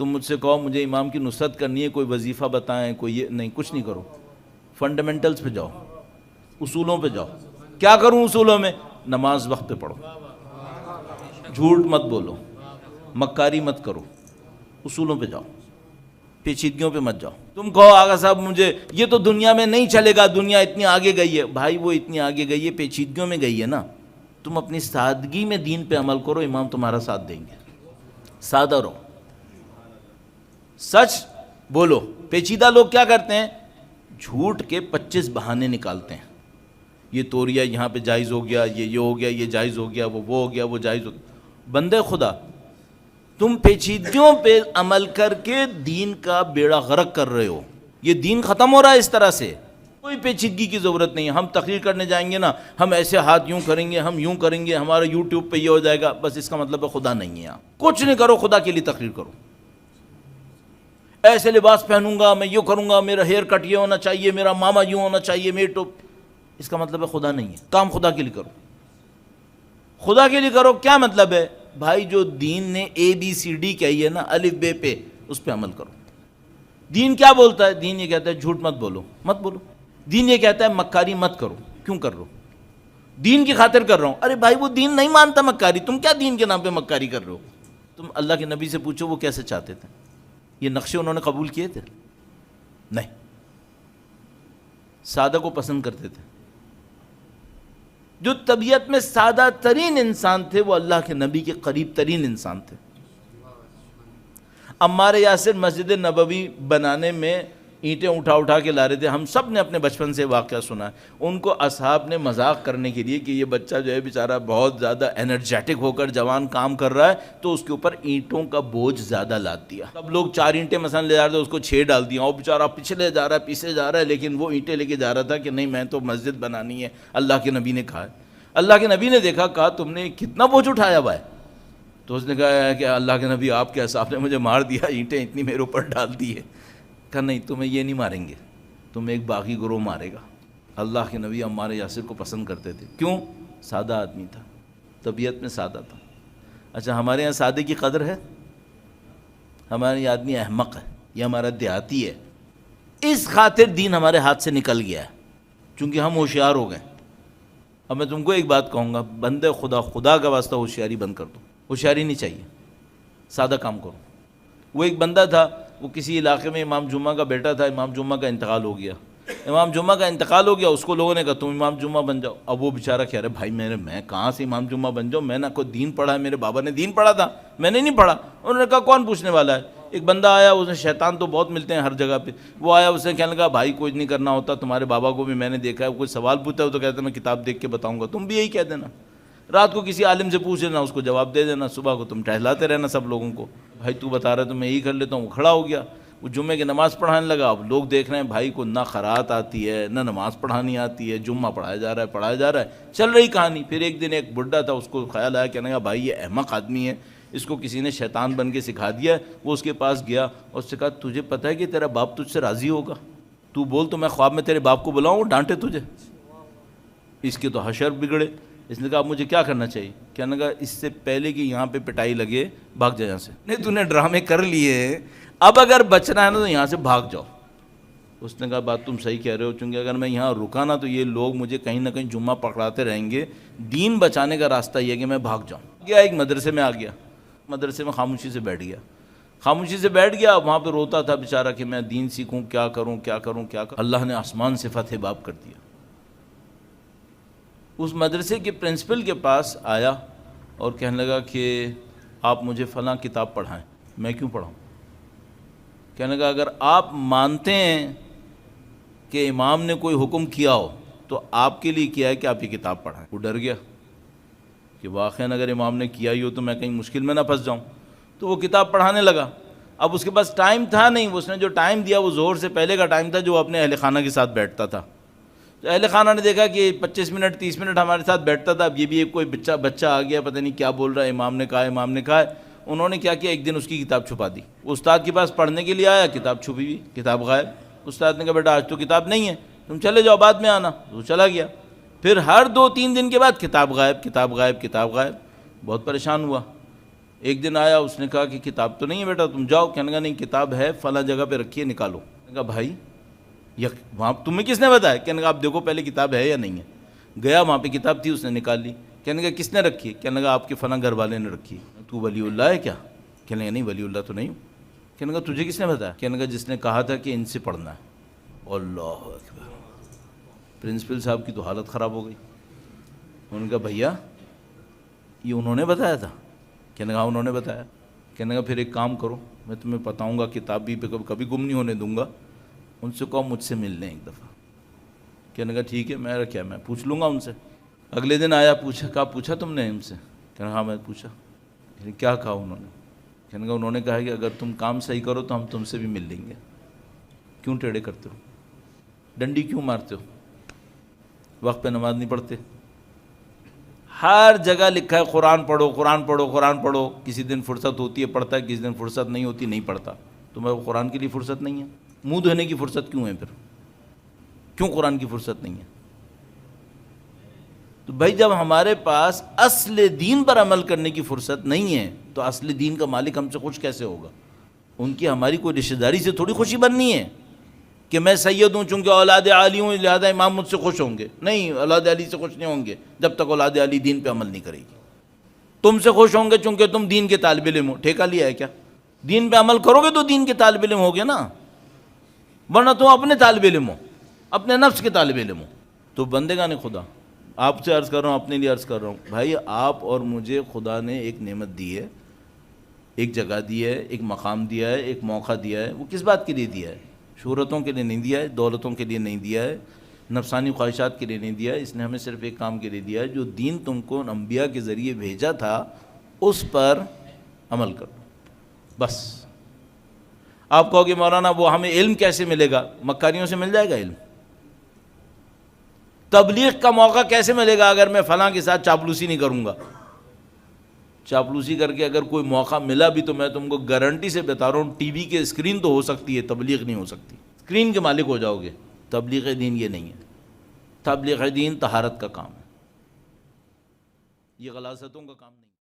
تم مجھ سے کہو مجھے امام کی نصرت کرنی ہے، کوئی وظیفہ بتائیں، کوئی یہ نہیں، کچھ نہیں کرو، فنڈامنٹلز پہ جاؤ، اصولوں پہ جاؤ۔ کیا کروں اصولوں میں؟ نماز وقت پہ پڑھو، جھوٹ مت بولو، مکاری مت کرو، اصولوں پہ جاؤ، پیچیدگیوں پہ مت جاؤ۔ تم کہو آقا صاحب مجھے یہ تو دنیا میں نہیں چلے گا، دنیا اتنی آگے گئی ہے۔ بھائی وہ اتنی آگے گئی ہے، پیچیدگیوں میں گئی ہے نا۔ تم اپنی سادگی میں دین پہ عمل کرو، امام تمہارا ساتھ دیں گے۔ سادہ رہو، سچ بولو۔ پیچیدہ لوگ کیا کرتے ہیں؟ جھوٹ کے 25 بہانے نکالتے ہیں، یہ توریہ یہاں پہ جائز ہو گیا، یہ ہو گیا، یہ جائز ہو گیا، وہ ہو گیا، وہ جائز ہو گیا۔ بندے خدا، تم پیچیدگیوں پہ عمل کر کے دین کا بیڑا غرق کر رہے ہو۔ یہ دین ختم ہو رہا ہے اس طرح سے، کوئی پیچیدگی کی ضرورت نہیں ہے۔ ہم تقریر کرنے جائیں گے نا، ہم ایسے ہاتھ یوں کریں گے، ہم یوں کریں گے، ہمارا یوٹیوب پہ یہ ہو جائے گا، بس اس کا مطلب ہے خدا نہیں ہے یہاں۔ کچھ نہیں کرو، خدا کے لیے تقریر کرو۔ ایسے لباس پہنوں گا، میں یوں کروں گا، میرا ہیئر کٹ یہ ہونا چاہیے، میرا ماما یوں ہونا چاہیے، میری ٹوپ، اس کا مطلب ہے خدا نہیں ہے۔ کام خدا کے لیے کرو، خدا کے لیے کرو۔ کیا مطلب ہے؟ بھائی جو دین نے ABCD کہی ہے نا، الف بے پہ، اس پہ عمل کرو۔ دین کیا بولتا ہے؟ دین یہ کہتا ہے جھوٹ مت بولو، مت بولو۔ دین یہ کہتا ہے مکاری مت کرو، کیوں کر رہے ہو؟ دین کی خاطر کر رہا ہوں۔ ارے بھائی وہ دین نہیں مانتا مکاری، تم کیا دین کے نام پہ مکاری کر رہے ہو؟ تم اللہ کے نبی سے پوچھو وہ کیسے چاہتے تھے؟ یہ نقشے انہوں نے قبول کیے تھے؟ نہیں، سادہ کو پسند کرتے تھے۔ جو طبیعت میں سادہ ترین انسان تھے وہ اللہ کے نبی کے قریب ترین انسان تھے۔ عمار یاسر مسجد نبوی بنانے میں اینٹیں اٹھا اٹھا کے لا رہے تھے۔ ہم سب نے اپنے بچپن سے واقعہ سنا ہے۔ ان کو اصحاب نے مذاق کرنے کے لیے کہ یہ بچہ جو ہے بیچارہ بہت زیادہ انرجیٹک ہو کر جوان کام کر رہا ہے، تو اس کے اوپر اینٹوں کا بوجھ زیادہ لاد دیا۔ سب لوگ 4 اینٹیں مثلا لے جا رہے تھے، اس کو 6 ڈال دیا، اور بیچارہ پیچھے جا رہا ہے، پیچھے جا رہا ہے، لیکن وہ اینٹیں لے کے جا رہا تھا کہ نہیں میں تو مسجد بنانی ہے، اللہ کے نبی نے کہا ہے۔ اللہ کے نبی نے دیکھا، کہا تم نے کتنا بوجھ اٹھایا ہوا ہے؟ تو اس نے کہا کہ اللہ کے نبی آپ کے صاحب نے مجھے مار دیا، اینٹیں اتنی میرے اوپر ڈال دی ہے۔ کہا نہیں تمہیں یہ نہیں ماریں گے، تمہیں ایک باغی گروہ مارے گا۔ اللہ کے نبی عمار یاسر کو پسند کرتے تھے، کیوں؟ سادہ آدمی تھا، طبیعت میں سادہ تھا۔ اچھا ہمارے یہاں سادے کی قدر ہے؟ ہمارے یہ آدمی احمق ہے، یہ ہمارا دیہاتی ہے، اس خاطر دین ہمارے ہاتھ سے نکل گیا ہے، چونکہ ہم ہوشیار ہو گئے۔ اب میں تم کو ایک بات کہوں گا، بندے خدا کا واسطہ ہوشیاری بند کر دو، ہوشیاری نہیں چاہیے، سادہ کام کرو۔ وہ ایک بندہ تھا، وہ کسی علاقے میں امام جمعہ کا بیٹا تھا، امام جمعہ کا انتقال ہو گیا۔ امام جمعہ کا انتقال ہو گیا، اس کو لوگوں نے کہا تم امام جمعہ بن جاؤ۔ اب وہ بیچارہ کہہ رہے بھائی میں کہاں سے امام جمعہ بن جاؤں، میں نہ کوئی دین پڑھا ہے، میرے بابا نے دین پڑھا تھا، میں نے نہیں پڑھا۔ انہوں نے کہا کون پوچھنے والا ہے؟ ایک بندہ آیا، اس نے، شیطان تو بہت ملتے ہیں ہر جگہ پہ، وہ آیا، اس نے کہنے لگا بھائی کچھ نہیں کرنا ہوتا، تمہارے بابا کو بھی میں نے دیکھا ہے، کوئی سوال پوچھتا ہے تو کہتا ہے میں کتاب دیکھ کے بتاؤں گا، تم بھی یہی کہہ دینا، رات کو کسی عالم سے پوچھ لینا، اس کو جواب دے دینا، صبح کو تم ٹہلاتے رہنا سب لوگوں کو، بھائی تو بتا رہا ہے تو میں یہی کر لیتا ہوں۔ وہ کھڑا ہو گیا، وہ جمعے کی نماز پڑھانے لگا۔ اب لوگ دیکھ رہے ہیں بھائی کو نہ خرات آتی ہے، نہ نماز پڑھانی آتی ہے، جمعہ پڑھایا جا رہا ہے، چل رہی کہانی۔ پھر ایک دن ایک بڈھا تھا، اس کو خیال آیا، کہنے لگا بھائی یہ احمق آدمی ہے، اس کو کسی نے شیطان بن کے سکھا دیا ہے۔ وہ اس کے پاس گیا اور اس سے کہا تجھے پتہ ہے کہ تیرا باپ تجھ سے راضی ہوگا، تو بول تو میں خواب میں تیرے باپ کو بلاؤں، ڈانٹے تجھے۔ اس کے تو حشر بگڑے۔ اس نے کہا مجھے کیا کرنا چاہیے؟ کہنے لگا اس سے پہلے کہ یہاں پہ پٹائی لگے بھاگ جا یہاں سے، نہیں تو نے ڈرامے کر لیے، اب اگر بچنا ہے نا تو یہاں سے بھاگ جاؤ۔ اس نے کہا بات تم صحیح کہہ رہے ہو، چونکہ اگر میں یہاں رکا نا تو یہ لوگ مجھے کہیں نہ کہیں جمعہ پکڑاتے رہیں گے، دین بچانے کا راستہ یہ ہے کہ میں بھاگ جاؤں۔ گیا ایک مدرسے میں، آ گیا مدرسے میں، خاموشی سے بیٹھ گیا، وہاں پہ روتا تھا بیچارہ کہ میں دین سیکھوں، کیا کروں۔ اللہ نے آسمان سے فتح باب کر دیا۔ اس مدرسے کے پرنسپل کے پاس آیا اور کہنے لگا کہ آپ مجھے فلاں کتاب پڑھائیں۔ میں کیوں پڑھاؤں؟ کہنے لگا اگر آپ مانتے ہیں کہ امام نے کوئی حکم کیا ہو تو آپ کے لیے کیا ہے کہ آپ یہ کتاب پڑھائیں۔ وہ ڈر گیا کہ واقعاً اگر امام نے کیا ہی ہو تو میں کہیں مشکل میں نہ پھنس جاؤں، تو وہ کتاب پڑھانے لگا۔ اب اس کے پاس ٹائم تھا نہیں، اس نے جو ٹائم دیا وہ ظہر سے پہلے کا ٹائم تھا، جو وہ اپنے اہل خانہ کے ساتھ بیٹھتا تھا۔ تو اہل خانہ نے دیکھا کہ 25 منٹ 30 منٹ ہمارے ساتھ بیٹھتا تھا، اب یہ بھی ایک کوئی بچہ آ گیا، پتہ نہیں کیا بول رہا ہے، امام نے کہا ہے۔ انہوں نے کیا کیا، ایک دن اس کی کتاب چھپا دی۔ استاد کے پاس پڑھنے کے لیے آیا، کتاب چھپی ہوئی، کتاب غائب۔ استاد نے کہا بیٹا آج تو کتاب نہیں ہے، تم چلے جاؤ بعد میں آنا۔ وہ چلا گیا۔ پھر ہر 2-3 دن کے بعد کتاب غائب۔ بہت پریشان ہوا، ایک دن آیا، اس نے کہا کہ کتاب تو نہیں ہے بیٹا، تم جاؤ. کہنے لگا نہیں کتاب ہے، فلاں جگہ پہ رکھی ہے، نکالو. کہنے لگا بھائی وہاں تمہیں کس نے بتایا؟ کہنے لگا آپ دیکھو پہلے کتاب ہے یا نہیں ہے. گیا وہاں پہ کتاب تھی، اس نے نکال لی. کہنے لگا کس نے رکھی ہے؟ کہنے لگا آپ کے فلاں گھر والے نے رکھی ہے. تو ولی اللہ ہے کیا؟ کہنے لگا نہیں ولی اللہ تو نہیں ہوں. کہنے لگا تجھے کس نے بتایا؟ کہنے لگا جس نے کہا تھا کہ ان سے پڑھنا ہے. اللہ اکبر. پرنسپل صاحب کی تو حالت خراب ہو گئی. انہوں نے کہا بھیا یہ انہوں نے بتایا تھا؟ کہنے لگا انہوں نے بتایا. کہنے لگا پھر ایک کام کرو، میں تمہیں بتاؤں گا کتاب بھی کبھی گم نہیں ہونے دوں گا، ان سے کہو مجھ سے مل لیں ایک دفعہ. کہنے لگا ٹھیک ہے، میں پوچھ لوں گا ان سے. اگلے دن آیا، پوچھا تم نے ان سے؟ کہنے ہاں میں پوچھا. کیا کہا انہوں نے؟ کہنے لگا انہوں نے کہا کہ اگر تم کام صحیح کرو تو ہم تم سے بھی مل لیں گے. کیوں ٹیڑھے کرتے ہو؟ ڈنڈی کیوں مارتے ہو؟ وقت پہ نماز نہیں پڑھتے؟ ہر جگہ لکھا ہے قرآن پڑھو قرآن پڑھو قرآن پڑھو. کسی دن فرصت ہوتی ہے پڑھتا ہے، کسی دن فرصت نہیں ہوتی نہیں پڑھتا. تمہیں قرآن کے لیے فرصت نہیں ہے؟ منہ دھونے کی فرصت کیوں ہے پھر؟ کیوں قرآن کی فرصت نہیں ہے؟ تو بھائی جب ہمارے پاس اصل دین پر عمل کرنے کی فرصت نہیں ہے تو اصل دین کا مالک ہم سے خوش کیسے ہوگا؟ ان کی ہماری کوئی رشتہ داری سے تھوڑی خوشی بننی ہے کہ میں سید ہوں چونکہ اولاد علی ہوں لہذا امام مجھ سے خوش ہوں گے. نہیں، اولاد علی سے خوش نہیں ہوں گے جب تک اولاد علی دین پہ عمل نہیں کرے گی. تم سے خوش ہوں گے چونکہ تم دین کے طالب علم ہو. ٹھیکہ لیا ہے کیا؟ دین پہ عمل کرو گے تو دین کے طالب علم ہوگے نا، ورنہ تم اپنے طالب علم ہو، اپنے نفس کے طالب علم ہو. تو بندگان خدا، آپ سے عرض کر رہا ہوں، اپنے لیے عرض کر رہا ہوں، بھائی آپ اور مجھے خدا نے ایک نعمت دی ہے، ایک جگہ دی ہے، ایک مقام دیا ہے، ایک موقع دیا ہے. وہ کس بات کے لیے دیا ہے؟ شہرتوں کے لیے نہیں دیا ہے، دولتوں کے لیے نہیں دیا ہے، نفسانی خواہشات کے لیے نہیں دیا ہے. اس نے ہمیں صرف ایک کام کے لیے دیا ہے، جو دین تم کو انبیاء کے ذریعے بھیجا تھا اس پر عمل کرو بس. آپ کہو گے مولانا وہ ہمیں علم کیسے ملے گا؟ مکاریوں سے مل جائے گا علم. تبلیغ کا موقع کیسے ملے گا اگر میں فلاں کے ساتھ چاپلوسی نہیں کروں گا؟ چاپلوسی کر کے اگر کوئی موقع ملا بھی تو میں تم کو گارنٹی سے بتا رہا ہوں ٹی وی کے اسکرین تو ہو سکتی ہے، تبلیغ نہیں ہو سکتی. اسکرین کے مالک ہو جاؤ گے. تبلیغ دین یہ نہیں ہے. تبلیغ دین طہارت کا کام ہے، یہ غلاظتوں کا کام نہیں.